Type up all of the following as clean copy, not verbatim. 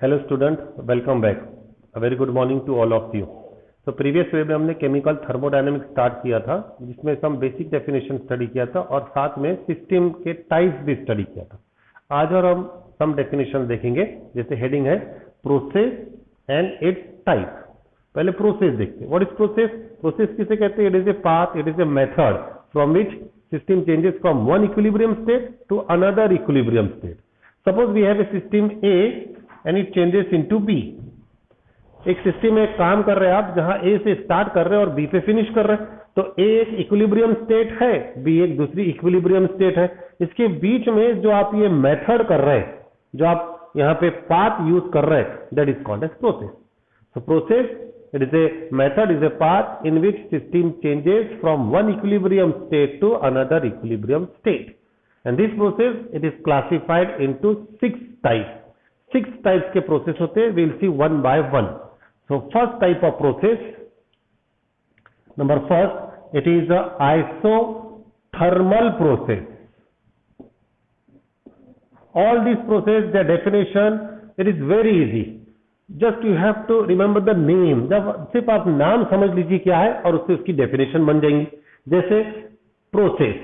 Hello student, welcome back. A very good morning to all of you. तो previous वे में हमने chemical thermodynamics start किया था, जिसमें सम बेसिक डेफिनेशन स्टडी किया था और साथ में सिस्टम के टाइप्स भी स्टडी किया था। आज और हम सम डेफिनेशन देखेंगे, जैसे हेडिंग है प्रोसेस एंड इट्स टाइप। पहले प्रोसेस देखते हैं। What is process? प्रोसेस किसे कहते हैं? It is a path, it is a method from which system changes from one equilibrium state to another equilibrium state. Suppose we have a system A and it changes into B. एक system में काम कर रहे हैं आप, जहां ए से start कर रहे हैं और बी पे फिनिश कर रहे हैं। तो ए एक इक्विलिब्रियम स्टेट है, बी एक दूसरी इक्विलिब्रियम स्टेट है। इसके बीच में जो आप ये मेथड कर रहे हैं, जो आप यहाँ पे पाथ यूज कर रहे हैं, that is called as process. So process, it is a method, is a path in which system changes from one equilibrium state to another equilibrium state. And this process, it is classified into 6 types. 6 types के process होते हैं. We'll see one by one. So first type of process, number first, it is a isothermal process. All these process, their definition, it is very easy. Just you have to remember the name. जब सिर्फ आप नाम समझ लीजिए क्या है और उससे उसकी डेफिनेशन बन जाएंगी। जैसे प्रोसेस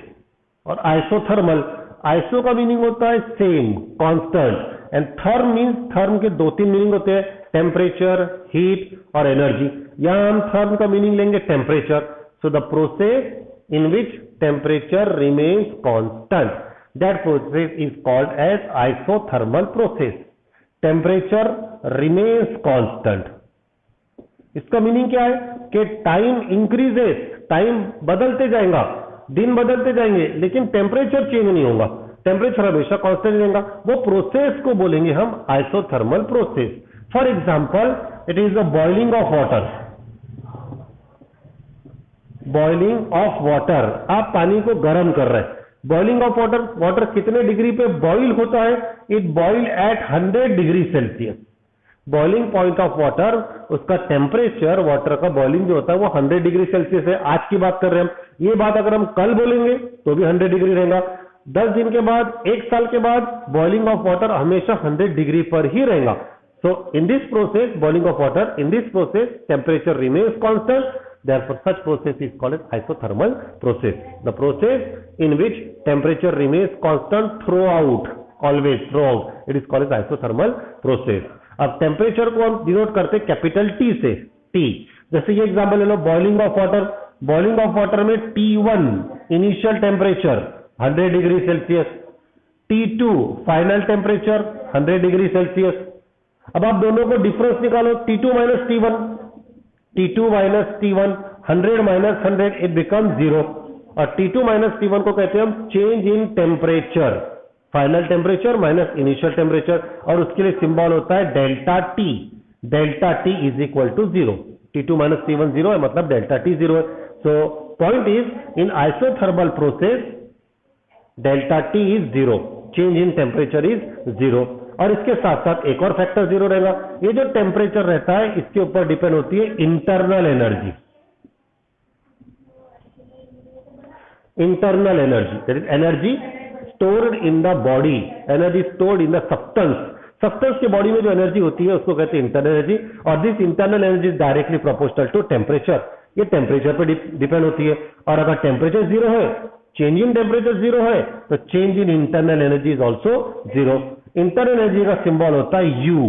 और आइसोथर्मल। आइसो का मीनिंग होता है same, constant, and therm means, therm के 2-3 मीनिंग होते हैं, टेम्परेचर, हीट और एनर्जी। यहां हम थर्म का मीनिंग लेंगे temperature. So the process in which temperature remains constant, that process is called as isothermal process. Temperature remains constant, इसका meaning क्या है कि टाइम इंक्रीजेस, टाइम बदलते जाएगा, दिन बदलते जाएंगे, लेकिन टेम्परेचर चेंज नहीं होगा, टेम्परेचर हमेशा कांस्टेंट रहेगा। वो प्रोसेस को बोलेंगे हम isothermal process. For example, it is the boiling of water. Boiling of water, आप पानी को गर्म कर रहे हैं। बॉइलिंग ऑफ वाटर, वाटर कितने डिग्री पे बॉइल होता है? It boil at 100 degree Celsius. Boiling point of water, उसका टेम्परेचर, वाटर का बॉइलिंग जो होता है वो 100 डिग्री सेल्सियस है। आज की बात कर रहे हैं हम। ये बात अगर हम कल बोलेंगे तो भी 100 डिग्री रहेगा। 10 दिन के बाद, 1 साल के बाद बॉइलिंग ऑफ वाटर हमेशा 100 डिग्री पर ही रहेगा। So in this process, boiling of water, in this process temperature remains constant, therefore such process is called as isothermal process. The process in which temperature remains constant throughout, always throughout, it is called as isothermal process. अब temperature को हम denote करते हैं capital T से, T. जैसे ये example ले लो, boiling of water. Boiling of water में T1 initial temperature 100 degree Celsius, T2 final temperature 100 degree Celsius. अब आप दोनों को डिफरेंस निकालो, T2 minus T1, T2 minus T1, 100 minus 100, it become 0। और T2 माइनस T1 को कहते हैं हम change in temperature, final temperature minus initial temperature, और उसके लिए सिंबल होता है delta T. Delta T is equal to 0। T2 minus T1 0 है, मतलब डेल्टा टी 0 है। So point is, in isothermal process delta T is 0, change in temperature is 0। और इसके साथ साथ एक और फैक्टर 0 रहेगा। ये जो टेम्परेचर रहता है, इसके ऊपर डिपेंड होती है internal energy. Internal energy, that is energy stored in the body, energy stored in the substance. Substance के बॉडी में जो एनर्जी होती है उसको कहते हैं इंटरनल एनर्जी, और this internal energy is directly proportional to temperature. ये टेम्परेचर पर डिपेंड होती है, और अगर टेम्परेचर 0 है, चेंज इन टेम्परेचर 0 है, तो change in internal energy is also 0। Internal energy का सिंबल होता है U,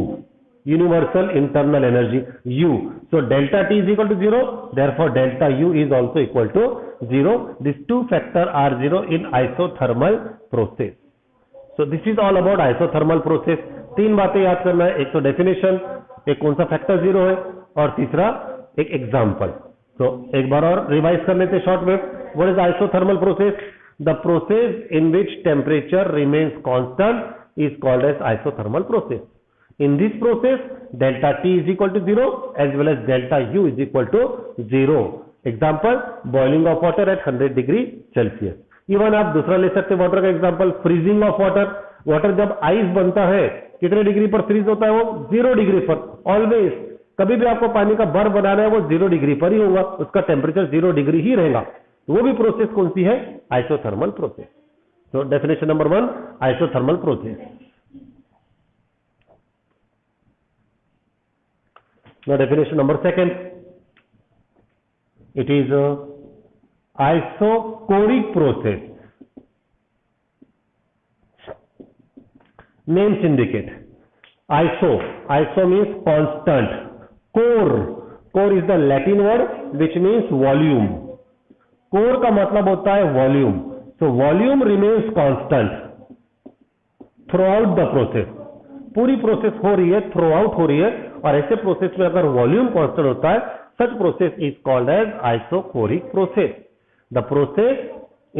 universal internal energy, U. So delta T is equal to 0, therefore delta U is also equal to 0। This two factor are 0 in isothermal process. So this is all about isothermal process. 3 बातें याद करना है, एक तो definition, एक कौन सा factor 0 है, और तीसरा एक एग्जाम्पल। तो एक बार और रिवाइज कर लेते शॉर्ट में। What is isothermal process? The process in which temperature remains constant is called as isothermal process. In this process, delta T is equal to 0 as well as delta U is equal to 0. Example, boiling of water at 100 degree Celsius. Even आप दूसरा ले सकते हैं water का example, freezing of water. Water जब ice बनता है, कितने डिग्री पर फ्रीज होता है? वो 0 डिग्री पर। ऑलवेज, कभी भी आपको पानी का बर्फ बनाना है, वो 0 डिग्री पर ही होगा, उसका टेम्परेचर 0 डिग्री ही रहेगा। वो भी प्रोसेस कौन सी है? Isothermal process. So definition number 1, isothermal process. Now definition number second, it is a isochoric process. Names indicate. Iso means constant. Core is the Latin word which means volume. Core का मतलब होता है volume. So volume remains constant throughout the process. पूरी process हो रही है, through out हो रही है, और ऐसे प्रोसेस में अगर वॉल्यूम कांस्टेंट होता है, such process is called as isochoric process. The process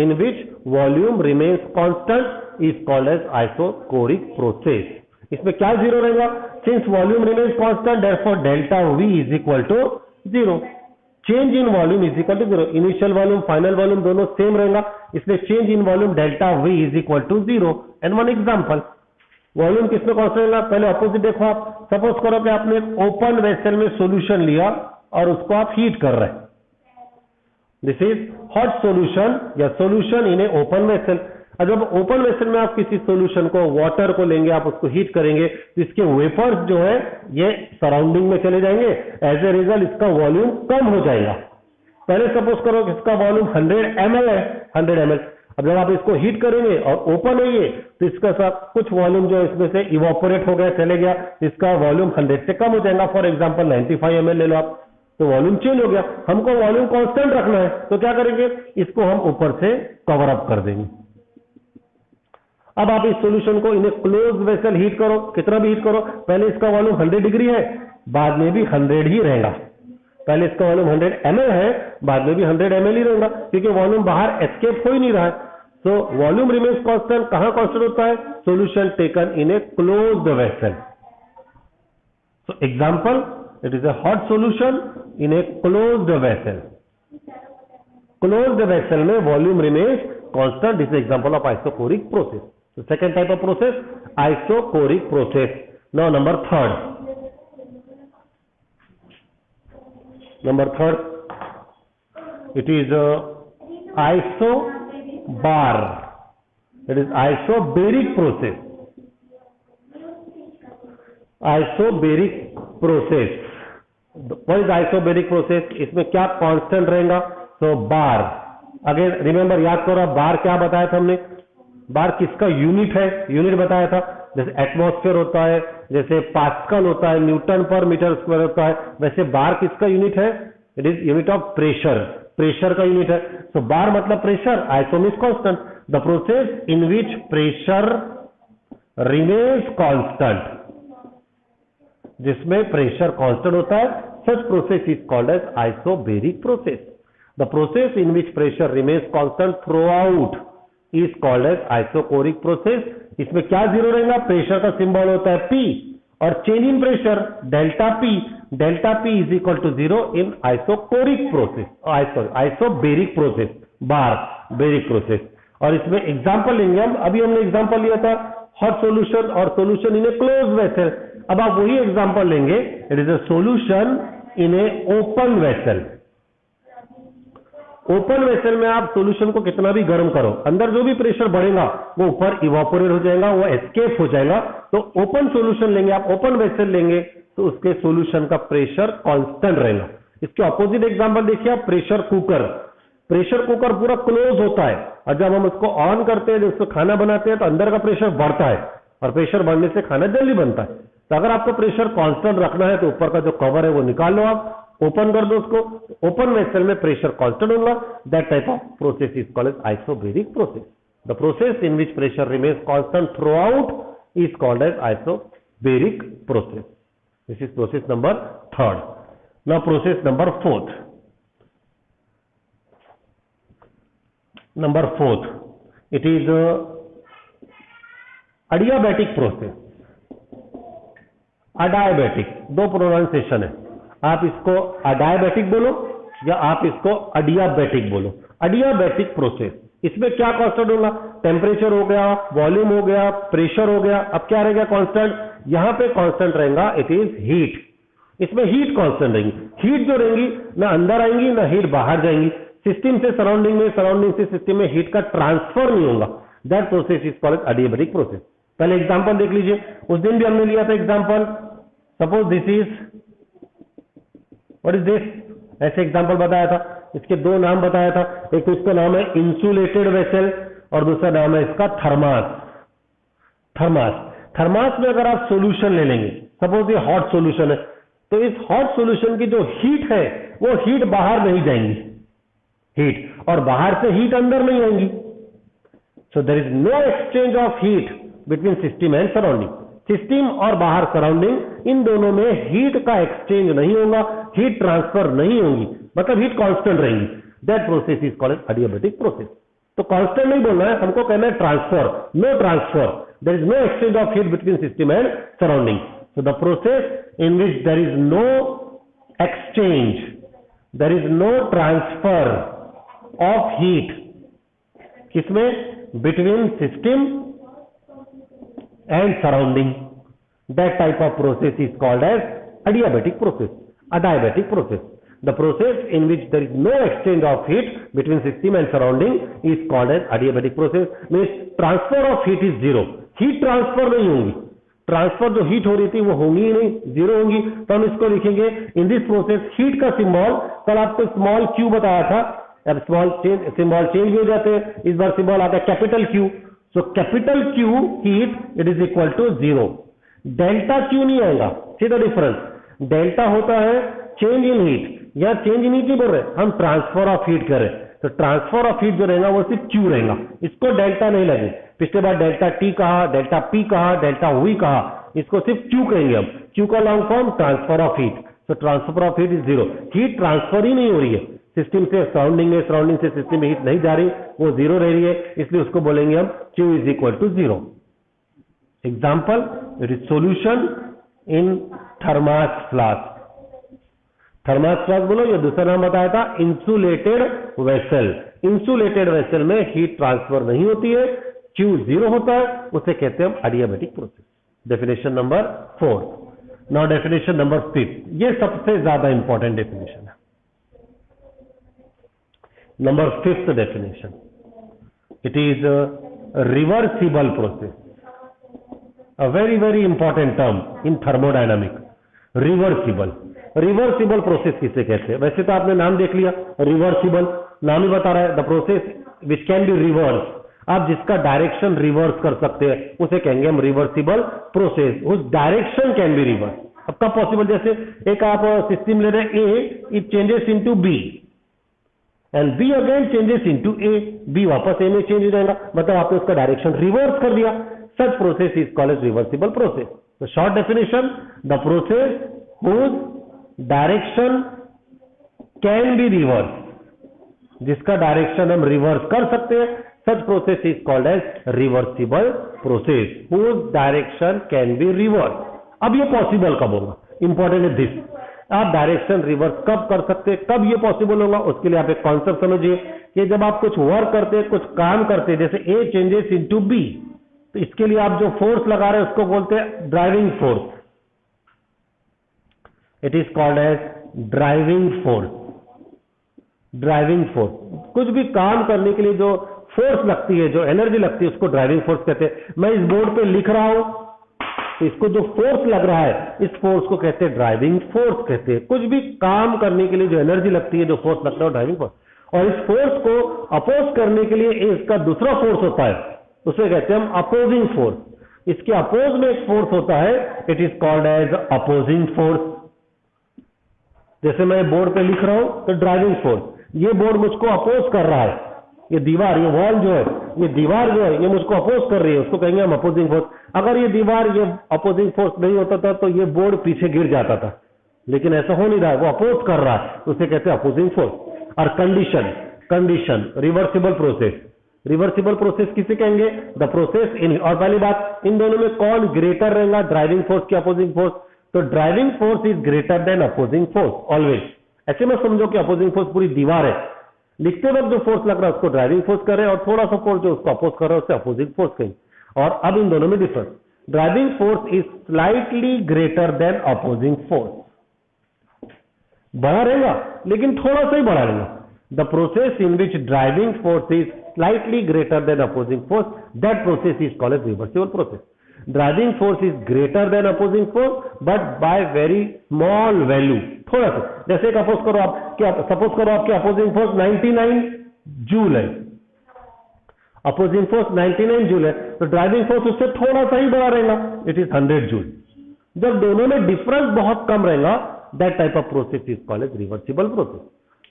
in which volume remains constant is called as isochoric process. इसमें क्या जीरो रहेगा? Since volume remains constant therefore delta V is equal to zero. Change in volume is equal to zero. Initial volume final volume दोनों same रहेगा, इसलिए change in volume delta V is equal to zero. And one example, volume किसमें constant रहेगा? पहले opposite देखो. आप suppose करो कि आपने एक ओपन वेसल में सॉल्यूशन लिया और उसको आप हीट कर रहे हैं. दिस इज हॉट सॉल्यूशन या solution in A open vessel. और जब ओपन वेसल में आप किसी सॉल्यूशन को, वाटर को लेंगे, आप उसको हीट करेंगे, तो इसके वेपर्स जो है ये सराउंडिंग में चले जाएंगे. एज ए रिजल्ट इसका वॉल्यूम कम हो जाएगा. पहले सपोज करो कि इसका वॉल्यूम 100 ml है, 100 ml. अब जब आप इसको हीट करेंगे और ओपन है ये, तो इसका साथ कुछ वॉल्यूम जो इसमें से इवोपोरेट हो गया, चले गया, इसका वॉल्यूम 100 से कम हो जाएगा. फॉर एग्जांपल 95 ml ले लो आप, तो वॉल्यूम चेंज हो गया. हमको वॉल्यूम कांस्टेंट रखना है, तो क्या करेंगे? इसको हम ऊपर से कवर अप कर देंगे. अब आप इस सॉल्यूशन को इन ए क्लोज वेसल हीट करो, कितना भी हीट करो, पहले इसका वॉल्यूम 100 डिग्री है, बाद में भी 100 ही रहेगा. पहले इसका वॉल्यूम 100 ml है, बाद में भी 100 ml ही रहेगा, क्योंकि वॉल्यूम बाहर एस्केप हो ही नहीं रहा है. So volume remains constant. कहां कांस्टेंट होता है? Solution taken in a closed vessel. So example, it is a hot solution in a closed vessel. Closed vessel में volume remains constant. This is example of isochoric process. So second type of process, isochoric process. Now number third. Number third, it is isobar. It is isobaric process. Isobaric process. What is isobaric process? इसमें क्या constant रहेगा? So बार. Again remember, याद करो, बार क्या बताया था हमने? बार किसका यूनिट है? यूनिट बताया था. जैसे एटमॉस्फेयर होता है, जैसे पास्कल होता है, न्यूटन पर मीटर स्क्वायर होता है, वैसे बार किसका यूनिट है? It is unit of pressure. Pressure का यूनिट है. सो बार मतलब pressure, iso means constant. The process in which pressure remains constant, जिसमें प्रेशर कांस्टेंट होता है, such process is called as isobaric process. The process in which pressure remains constant throughout is called as isochoric process. इसमें क्या zero रहेगा? Pressure का symbol होता है P और change in pressure delta P. Delta P is equal to zero in isochoric process, isobaric process, bar baric process. और इसमें example लेंगे हम. अभी हमने एग्जांपल लिया था हॉट सॉल्यूशन और solution in A close vessel. अब आप वही एग्जांपल लेंगे. It is a solution in A open vessel. Open vessel में आप सॉल्यूशन को कितना भी गर्म करो, अंदर जो भी प्रेशर बढ़ेगा वो ऊपर इवापोरेट हो जाएगा, वो एस्केप हो जाएगा. तो ओपन सॉल्यूशन लेंगे आप, ओपन वेसल लेंगे, तो उसके सॉल्यूशन का प्रेशर कांस्टेंट रहेगा. इसके ऑपोजिट एग्जांपल देखिए आप, प्रेशर कुकर. प्रेशर कुकर पूरा क्लोज होता है, और जब हम उसको ऑन करते हैं, जब उसको खाना बनाते हैं, तो अंदर का प्रेशर बढ़ता है, और प्रेशर बढ़ने से खाना जल्दी बनता है. तो अगर आपको प्रेशर कांस्टेंट रखना है, तो ऊपर का जो कवर है वो निकाल लो, आप ओपन कर दो उसको. ओपन वेसल में प्रेशर कांस्टेंट होगा. That type of process is called as isobaric process. The process in which pressure remains constant throughout is called as isobaric process. This is process number third. Now process number fourth. Number fourth, it is adiabatic process. Adiabatic, दो pronunciation है. आप इसको अडायाबैटिक बोलो या आप इसको अडियाबैटिक बोलो. अडियाबैटिक process, इसमें क्या कांस्टेंट होगा? टेम्परेचर हो गया, वॉल्यूम हो गया, प्रेशर हो गया. अब क्या रहेगा कांस्टेंट? यहां पे कांस्टेंट रहेगा, इट इज हीट. इसमें हीट कांस्टेंट रहेंगी. हीट जो रहेंगी ना अंदर आएंगी ना हीट बाहर जाएंगी. सिस्टम से सराउंडिंग में, सराउंडिंग से सिस्टम में हीट का ट्रांसफर नहीं होगा. That process is called adiabatic process. पहले एग्जांपल देख लीजिए, उस दिन भी हमने लिया था example. Suppose this is what is this? ऐसे एग्जांपल बताया था, इसके दो नाम बताया था, एक इसका नाम है इंसुलेटेड वेसल और दूसरा नाम है इसका थर्मास। थर्मास में अगर आप सॉल्यूशन ले लेंगे, सपोज ये हॉट सॉल्यूशन है, तो इस हॉट सॉल्यूशन की जो हीट है वो हीट बाहर नहीं जाएंगी, हीट, और बाहर से हीट अंदर नहीं आएंगी। So there is no exchange of heat between system and surrounding. System और बाहर सराउंडिंग, इन दोनों में हीट का एक्सचेंज नहीं होगा, हीट ट्रांसफर नहीं होगी, मतलब हीट कांस्टेंट रहेंगी। That process is called adiabatic process. तो कांस्टेंट नहीं बोलना है, हमको कहना है transfer, no transfer, there is no exchange of heat between system and surrounding. So the process in which there is no exchange, there is no transfer of heat, किसमें? Between system and surrounding. That type of process is called as adiabatic process, adiabatic process. The process in which there is no exchange of heat between system and surrounding is called as adiabatic process. Means transfer of heat is zero. Heat transfer नहीं होगी, transfer जो heat हो रही थी वो होंगी ही नहीं, zero होंगी। तो हम इसको लिखेंगे इन दिस प्रोसेस हीट का सिंबल, कल आपको स्मॉल क्यू बताया था, अब स्मॉल सिंबल चेंज हो जाते हैं, इस बार सिंबल आता है capital Q. So capital Q heat it is equal to zero. Delta Q नहीं आएगा, सी द डिफरेंस। डेल्टा होता है चेंज इन हीट, या चेंज इन हीट नहीं बोल रहे, हम ट्रांसफर ऑफ हीट करें, तो ट्रांसफर ऑफ हीट जो रहेगा वो सिर्फ क्यू रहेगा, इसको डेल्टा नहीं लगे। पिछले बार डेल्टा टी कहा, डेल्टा पी कहा, डेल्टा वी कहा, इसको सिर्फ क्यू कहेंगे हम। क्यू का long form transfer of heat. तो transfer of heat is zero, heat transfer ही नहीं हो रही है सिस्टम से सराउंडिंग में, सराउंडिंग से सिस्टम में हीट नहीं जा रही, वो जीरो रह रही है, इसलिए उसको बोलेंगे हम Q is equal to zero. Example, it is solution in thermos flask. Thermos flask बोलो, ये दूसरा नाम बताया था इंसुलेटेड वेसल। इंसुलेटेड वेसल में हीट ट्रांसफर नहीं होती है, क्यू जीरो होता है, उसे कहते हैं हम adiabatic process. Definition number 4। Now definition number 5, ये सबसे ज्यादा इंपॉर्टेंट डेफिनेशन है। Number 5th definition, it is reversible process, a very very important term in thermodynamic. Reversible, reversible process किसे कहते हैं? वैसे तो आपने नाम देख लिया, रिवर्सिबल नाम ही बता रहा है, the process which can be reverse. आप जिसका डायरेक्शन रिवर्स कर सकते हैं उसे कहेंगे हम रिवर्सिबल प्रोसेस, उस डायरेक्शन कैन बी रिवर्स। अब कब पॉसिबल? जैसे एक आप सिस्टम ले रहे हैं A, it changes into B and B again changes into A, B वापस ए में चेंज हो जाएगा, मतलब आपने उसका डायरेक्शन रिवर्स कर दिया। Such process is called as reversible process. तो short definition, the process whose direction can be reverse, जिसका डायरेक्शन हम रिवर्स कर सकते हैं, such process is called as reversible process whose direction can be reversed। अब ये पॉसिबल कब होगा? इंपॉर्टेंट है दिस, आप डायरेक्शन रिवर्स कब कर सकते हैं, कब ये पॉसिबल होगा? उसके लिए आप एक कॉन्सेप्ट समझिए कि जब आप कुछ वर्क करते हैं, कुछ काम करते हैं, जैसे ए चेंजेस इनटू बी, तो इसके लिए आप जो फोर्स लगा रहे हैं उसको बोलते हैं driving force. It is called as driving force. Driving force, कुछ भी काम करने के लिए जो फोर्स लगती है, जो एनर्जी लगती है, उसको ड्राइविंग फोर्स कहते हैं। मैं इस बोर्ड पे लिख रहा हूं तो इसको जो फोर्स लग रहा है, इस फोर्स को कहते हैं ड्राइविंग फोर्स कहते हैं। कुछ भी काम करने के लिए जो एनर्जी लगती है, जो फोर्स लगता है, ड्राइविंग फोर्स। और इस फोर्स को अपोज करने के लिए इसका दूसरा फोर्स होता है, उसे कहते हैं हम अपोजिंग फोर्स। इसके अपोज में एक फोर्स होता है, it is called as opposing force. जैसे मैं बोर्ड पे लिख रहा हूं तो ड्राइविंग फोर्स, ये बोर्ड मुझको अपोज कर रहा है, ये दीवार, ये वॉल जो है, ये दीवार जो है, ये मुझको अपोज कर रही है, उसको कहेंगे हम अपोजिंग फोर्स। अगर ये दीवार, ये अपोजिंग फोर्स नहीं होता था तो ये बोर्ड पीछे गिर जाता था, लेकिन ऐसा हो नहीं रहा है, वो अपोज कर रहा है, उसे कहते हैं अपोजिंग फोर्स। और condition reversible process. Reversible process किसे कहेंगे? द प्रोसेस इन, और पहली बात, इन दोनों में कौन ग्रेटर रहेगा, ड्राइविंग फोर्स की अपोजिंग फोर्स? तो driving force is greater than opposing force always. ऐसे में समझो कि अपोजिंग फोर्स पूरी दीवार है, लिखते वक्त जो फोर्स लग रहा है उसको ड्राइविंग फोर्स कर रहे हैं, और थोड़ा सा फोर्स जो उसको अपोज कर रहा है उसे अपोजिंग फोर्स कहेंगे। और अब इन दोनों में difference, driving force is slightly greater than opposing force. बड़ा रहेगा लेकिन थोड़ा सा ही बड़ा रहेगा। The process in which driving force is slightly greater than opposing force, that process is called as reversible process. Driving force is greater than opposing force but by very small value, थोड़ा सा। जैसे suppose करो आपके opposing force 99 joule है, opposing force 99 joule है, तो driving force उससे थोड़ा सा ही बड़ा रहेगा, इट इज 100 जूल। जब दोनों में डिफरेंस बहुत कम रहेगा, that type of process is called as reversible process.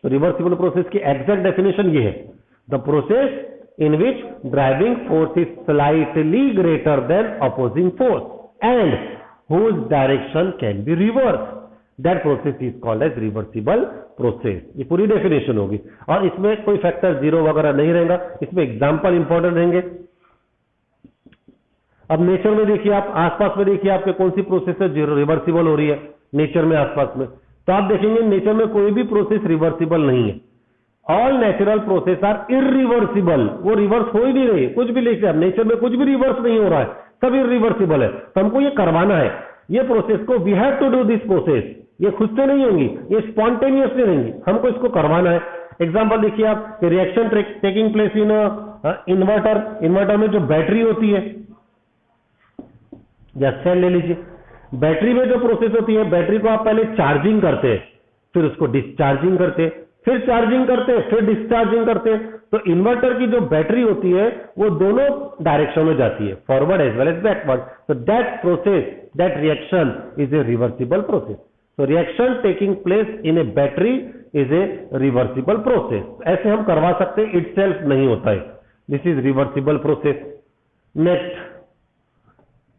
तो रिवर्सिबल प्रोसेस की एग्जैक्ट डेफिनेशन ये है, the process in which driving force is slightly greater than opposing force and whose direction can be reversed, that process is called as reversible process। ये पूरी definition होगी और इसमें कोई फैक्टर जीरो वगैरह नहीं रहेगा, इसमें एग्जांपल इंपॉर्टेंट रहेंगे। अब नेचर में देखिए, आप आसपास में देखिए आपके कौन सी प्रोसेस है जो रिवर्सिबल हो रही है नेचर में, आसपास में, तो आप देखेंगे नेचर में कोई भी प्रोसेस रिवर्सिबल नहीं है। All natural process are irreversible, वो रिवर्स हो ही नहीं रही, कुछ भी लिखते हैं नेचर में, कुछ भी रिवर्स नहीं हो रहा है, सब इरिवर्सिबल है। तो हमको ये करवाना है, ये प्रोसेस को we have to do this process, ये खुद से नहीं होंगी, ये स्पॉन्टेनियसली रहेंगी, हमको इसको करवाना है। एग्जांपल देखिए आप, reaction taking place in inverter में जो बैटरी होती है या सेल ले लीजिए, बैटरी में जो प्रोसेस होती है, बैटरी को आप पहले चार्जिंग करते हैं, फिर उसको डिस्चार्जिंग करते हैं, फिर चार्जिंग करते, फिर डिस्चार्जिंग करते। तो इन्वर्टर की जो बैटरी होती है वो दोनों डायरेक्शन में जाती है, forward as well as backward. तो that process, that reaction is a reversible process. So reaction taking place in a battery is a reversible process. ऐसे हम करवा सकते हैं, itself नहीं होता है. This is reversible process. Next,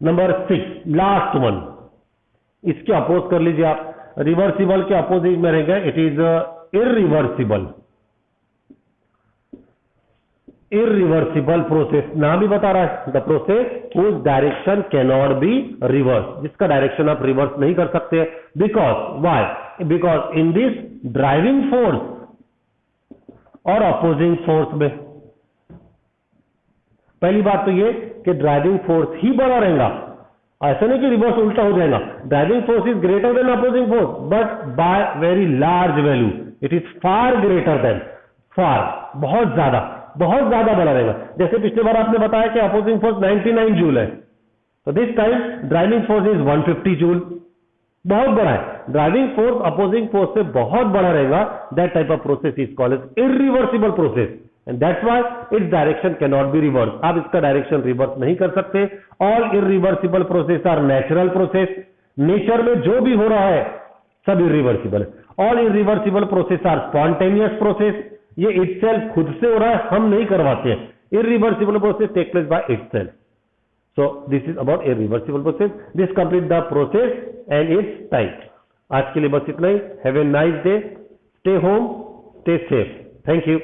number 6, last one. इसके अपोज कर लीजिए आप. रिवर्सिबल के अपोजिट में रहेगा, it is irreversible. Irreversible process नाम भी बता रहा है, the process whose direction cannot be reverse, जिसका डायरेक्शन आप रिवर्स नहीं कर सकते. Because why? Because in this driving force और अपोजिंग फोर्स में, पहली बात तो ये कि ड्राइविंग फोर्स ही बड़ा रहेगा, ऐसा नहीं कि रिवर्स उल्टा हो जाएगा. Driving force is greater than opposing force but by very large value. It is far greater than, far बहुत ज्यादा बड़ा रहेगा. जैसे पिछले बार आपने बताया कि अपोजिंग फोर्स 99 जूल है, तो this time driving force is 150 joule. बहुत बड़ा है. ड्राइविंग फोर्स अपोजिंग फोर्स से बहुत बड़ा रहेगा. That type of process is called as irreversible process and that's why its direction can not be reverse. आप इसका डायरेक्शन रिवर्स नहीं कर सकते. All irreversible process are natural process. Nature में जो भी हो रहा है सब इरिवर्सिबल है. All irreversible process are spontaneous process. ये इटसेल्फ खुद से हो रहा है, हम नहीं करवाते हैं. Irreversible process take place by itself. So this is about irreversible process. This complete the process and it's type. आज के लिए बस इतना ही. Have a nice day. Stay home, stay safe. Thank you.